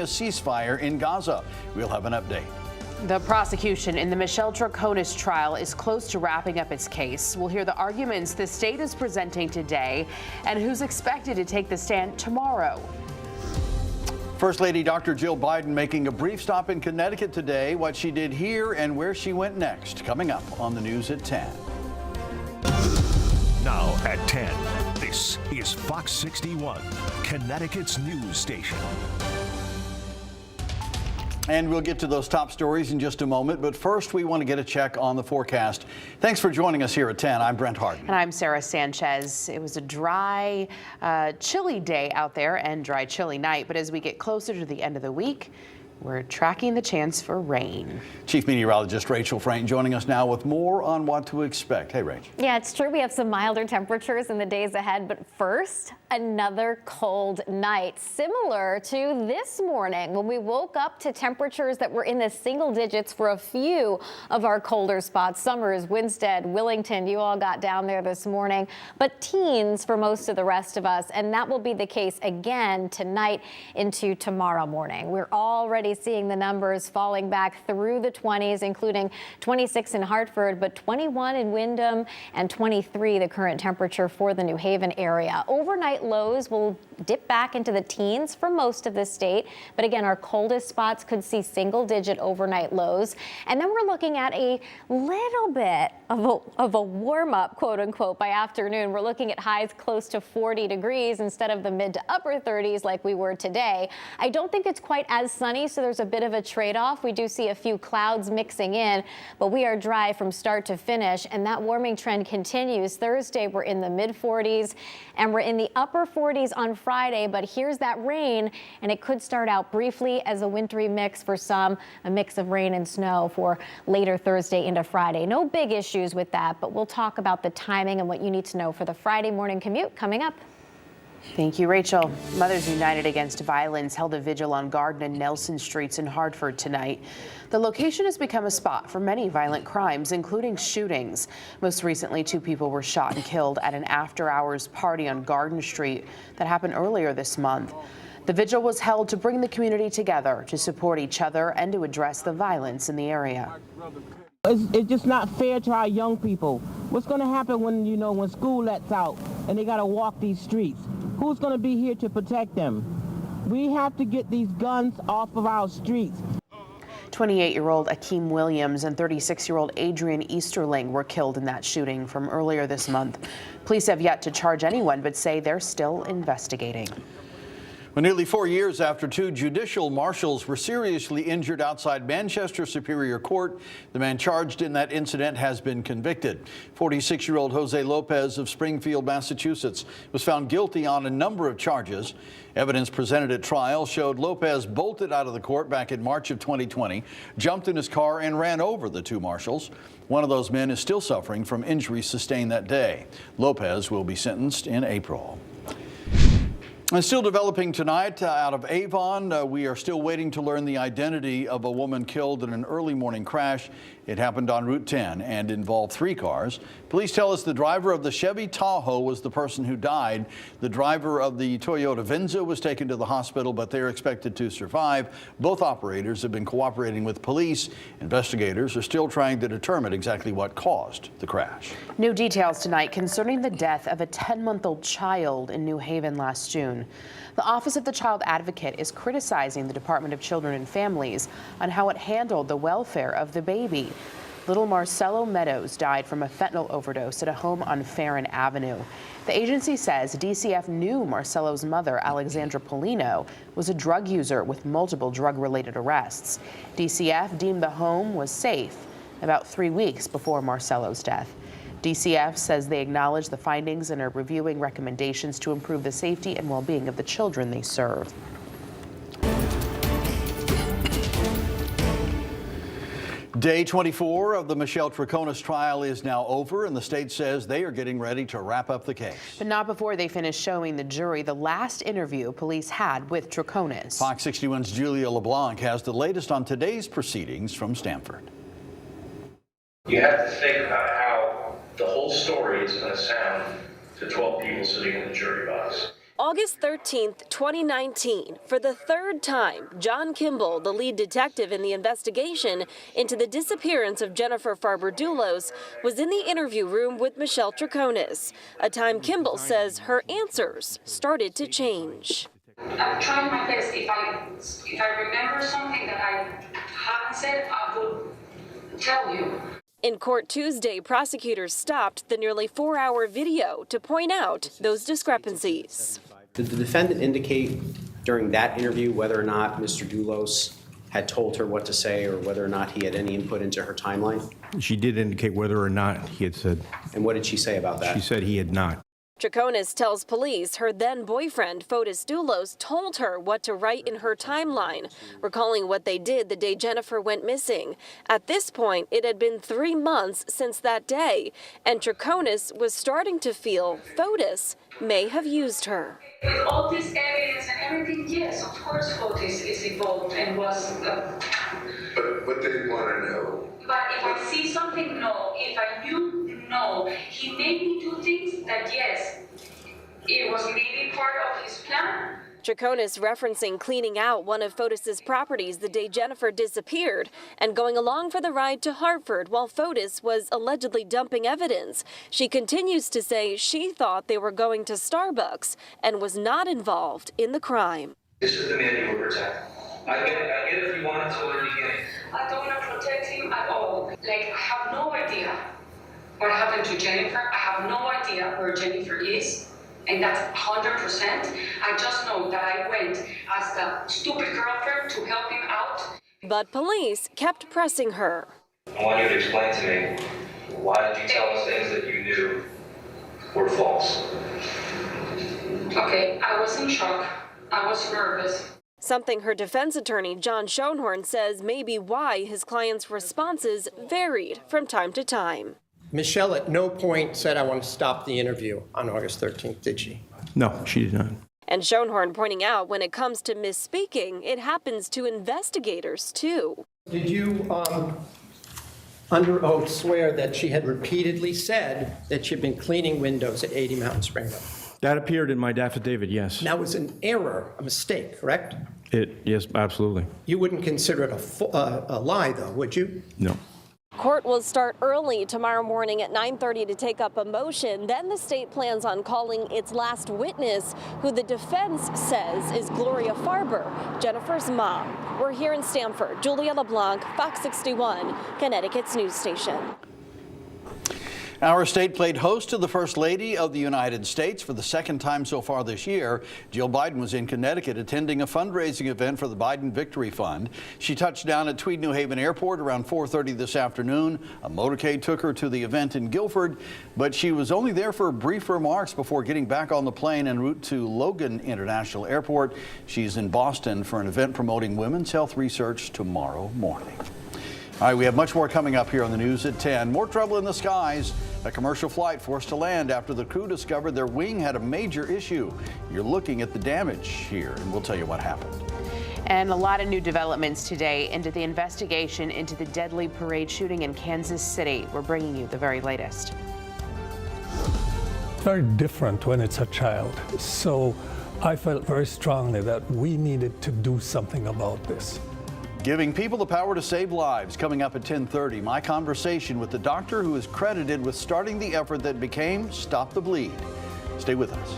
a ceasefire in Gaza. We'll have an update. The prosecution in the Michelle Troconis trial is close to wrapping up its case. We'll hear the arguments the state is presenting today and who's expected to take the stand tomorrow. First Lady Dr. Jill Biden making a brief stop in Connecticut today, what she did here and where she went next. Coming up on the news at 10. Now at 10, this is Fox 61, Connecticut's news station. And we'll get to those top stories in just a moment. But first, we want to get a check on the forecast. Thanks for joining us here at 10. I'm Brent Harden. And I'm Sarah Sanchez. It was a dry, chilly day out there and dry, chilly night. But as we get closer to the end of the week, we're tracking the chance for rain. Chief Meteorologist Rachel Frank joining us now with more on what to expect. Hey, Rach. Yeah, it's true. We have some milder temperatures in the days ahead. But first, another cold night, similar to this morning when we woke up to temperatures that were in the single digits for a few of our colder spots. Summers, Winstead, Willington, you all got down there this morning, but teens for most of the rest of us. And that will be the case again tonight into tomorrow morning. We're already seeing the numbers falling back through the 20s, including 26 in Hartford, but 21 in Windham and 23 the current temperature for the New Haven area. Overnight lows will dip back into the teens for most of the state. But again, our coldest spots could see single-digit overnight lows. And then we're looking at a little bit of a warm-up, quote-unquote, by afternoon. We're looking at highs close to 40 degrees instead of the mid to upper 30s like we were today. I don't think it's quite as sunny, so there's a bit of a trade-off. We do see a few clouds mixing in, but we are dry from start to finish, and that warming trend continues. Thursday, we're in the mid-40s, and we're in the upper 40s on Friday, but here's that rain, and it could start out briefly as a wintry mix for some, a mix of rain and snow for later Thursday into Friday. No big issues with that, but we'll talk about the timing and what you need to know for the Friday morning commute coming up. Thank you, Rachel. Mothers United Against Violence held a vigil on Garden and Nelson Streets in Hartford tonight. The location has become a spot for many violent crimes, including shootings. Most recently, 2 people were shot and killed at an after-hours party on Garden Street that happened earlier this month. The vigil was held to bring the community together, to support each other, and to address the violence in the area. It's just not fair to our young people. What's going to happen when, when school lets out and they got to walk these streets? Who's going to be here to protect them? We have to get these guns off of our streets. 28-year-old Akeem Williams and 36-year-old Adrian Easterling were killed in that shooting from earlier this month. Police have yet to charge anyone, but say they're still investigating. Well, nearly 4 years after 2 judicial marshals were seriously injured outside Manchester Superior Court, the man charged in that incident has been convicted. 46-year-old Jose Lopez of Springfield, Massachusetts, was found guilty on a number of charges. Evidence presented at trial showed Lopez bolted out of the court back in March of 2020, jumped in his car and ran over the 2 marshals. One of those men is still suffering from injuries sustained that day. Lopez will be sentenced in April. And still developing tonight out of Avon, we are still waiting to learn the identity of a woman killed in an early morning crash. It happened on Route 10 and involved 3 cars. Police tell us the driver of the Chevy Tahoe was the person who died. The driver of the Toyota Venza was taken to the hospital, but they're expected to survive. Both operators have been cooperating with police. Investigators are still trying to determine exactly what caused the crash. New details tonight concerning the death of a 10-month-old child in New Haven last June. The Office of the Child Advocate is criticizing the Department of Children and Families on how it handled the welfare of the baby. Little Marcelo Meadows died from a fentanyl overdose at a home on Farron Avenue. The agency says DCF knew Marcelo's mother, Alexandra Polino, was a drug user with multiple drug-related arrests. DCF deemed the home was safe about 3 weeks before Marcelo's death. DCF says they acknowledge the findings and are reviewing recommendations to improve the safety and well-being of the children they serve. Day 24 of the Michelle Troconis trial is now over, and the state says they are getting ready to wrap up the case. But not before they finish showing the jury the last interview police had with Troconis. Fox 61's Julia LeBlanc has the latest on today's proceedings from Stamford. You have to think about how the whole story is going to sound to 12 people sitting in the jury box. August 13th, 2019, for the third time, John Kimball, the lead detective in the investigation into the disappearance of Jennifer Farber-Dulos, was in the interview room with Michelle Tronus, a time Kimball says her answers started to change. I'm trying my best. If I remember something that I haven't said, I will tell you. In court Tuesday, prosecutors stopped the nearly 4-hour video to point out those discrepancies. Did the defendant indicate during that interview whether or not Mr. Dulos had told her what to say or whether or not he had any input into her timeline? She did indicate whether or not he had said. And what did she say about that? She said he had not. Tronus tells police her then-boyfriend, Fotis Dulos, told her what to write in her timeline, recalling what they did the day Jennifer went missing. At this point, it had been 3 months since that day, and Tronus was starting to feel Fotis may have used her. With all this evidence and everything, yes, of course Fotis is involved and was... But they want to know. But if I see something, no. If I knew, no. He made me do things that, yes, it was maybe part of his plan. Tronus referencing cleaning out one of Fotis's properties the day Jennifer disappeared and going along for the ride to Hartford while Fotis was allegedly dumping evidence. She continues to say she thought they were going to Starbucks and was not involved in the crime. This is the man you will protect. I get it if you wanted to in the beginning. I don't want to protect him at all. Like, I have no idea what happened to Jennifer. I have no idea where Jennifer is. And that's 100%. I just know that I went as the stupid girlfriend to help him out. But police kept pressing her. I want you to explain to me, why did you tell us things that you knew were false? Okay, I was in shock. I was nervous. Something her defense attorney, John Schoenhorn, says may be why his client's responses varied from time to time. Michelle at no point said, I want to stop the interview on August 13th, did she? No, she did not. And Schoenhorn pointing out when it comes to misspeaking, it happens to investigators, too. Did you, under oath, swear that she had repeatedly said that she'd been cleaning windows at 80 Mountain Spring Road? That appeared in my affidavit, yes. That was an error, a mistake, correct? Yes, absolutely. You wouldn't consider it a lie, though, would you? No. Court will start early tomorrow morning at 9:30 to take up a motion. Then the state plans on calling its last witness, who the defense says is Gloria Farber, Jennifer's mom. We're here in Stamford. Julia LeBlanc, Fox 61, Connecticut's news station. Our state played host to the First Lady of the United States for the second time so far this year. Jill Biden was in Connecticut attending a fundraising event for the Biden Victory Fund. She touched down at Tweed New Haven Airport around 4:30 this afternoon. A motorcade took her to the event in Guilford, but she was only there for brief remarks before getting back on the plane en route to Logan International Airport. She's in Boston for an event promoting women's health research tomorrow morning. All right, we have much more coming up here on the news at 10. More trouble in the skies. A commercial flight forced to land after the crew discovered their wing had a major issue. You're looking at the damage here, and we'll tell you what happened. And a lot of new developments today into the investigation into the deadly parade shooting in Kansas City. We're bringing you the very latest. Very different when it's a child. So I felt very strongly that we needed to do something about this. Giving people the power to save lives. Coming up at 10:30, my conversation with the doctor who is credited with starting the effort that became Stop the Bleed. Stay with us.